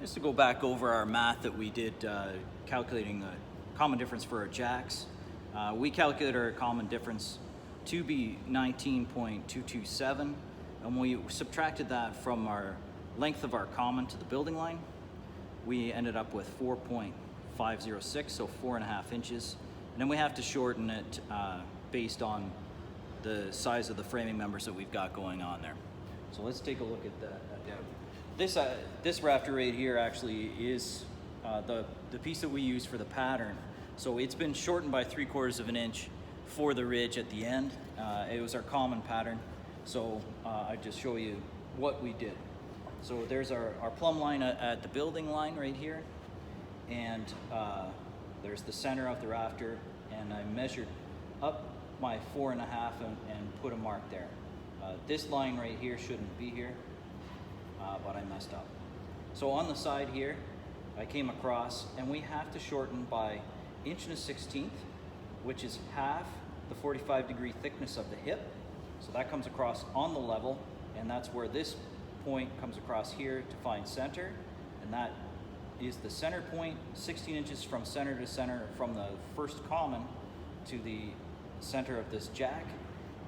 Just to go back over our math that we did calculating the common difference for our jacks, we calculated our common difference to be 19.227, and we subtracted that from our length of our common to the building line. We ended up with 4.506, so 4.5 inches. And then we have to shorten it based on the size of the framing members that we've got going on there. So let's take a look at that. This rafter right here actually is the piece that we use for the pattern. So it's been shortened by 3/4 of an inch for the ridge at the end. It was our common pattern. So I just show you what we did. So there's our plumb line at the building line right here. And there's the center of the rafter. And I measured up my 4.5 and put a mark there. This line right here shouldn't be here. But I messed up. So on the side here, I came across, and we have to shorten by 1/16, which is half the 45-degree thickness of the hip. So that comes across on the level, and that's where this point comes across here to find center, and that is the center point, 16 inches from center to center, from the first common to the center of this jack.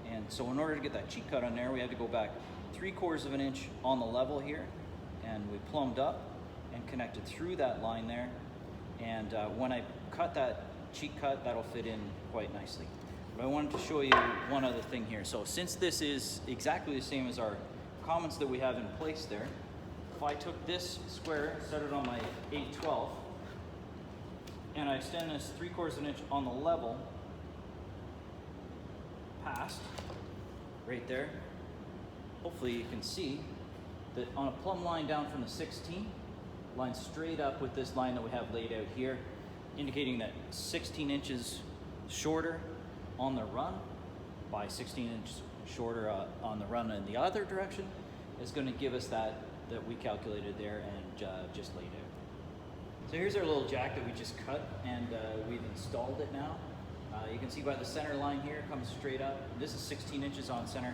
And so in order to get that cheek cut on there, we had to go back 3/4 of an inch on the level here, and we plumbed up and connected through that line there. And when I cut that cheek cut, that'll fit in quite nicely. But I wanted to show you one other thing here. So since this is exactly the same as our commons that we have in place there, if I took this square, set it on my 8/12, and I extend this 3/4 of an inch on the level, past, right there, hopefully you can see that on a plumb line down from the 16, lines straight up with this line that we have laid out here, indicating that 16 inches shorter on the run by 16 inches shorter on the run in the other direction is going to give us that we calculated there and just laid out. So here's our little jack that we just cut, and we've installed it now. You can see by the center line here, it comes straight up. This is 16 inches on center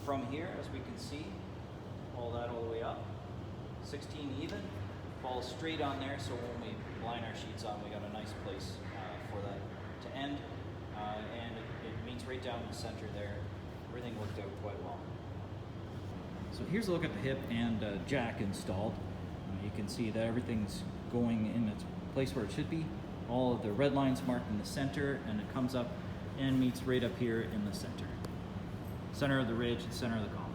from here, as we can see. Pull that all the way up. 16 even, falls straight on there, so when we line our sheets on, we got a nice place for that to end. And it meets right down in the center there. Everything worked out quite well. So here's a look at the hip and jack installed. You can see that everything's going in its place where it should be. All of the red lines marked in the center, and it comes up and meets right up here in the center. Center of the ridge, center of the column.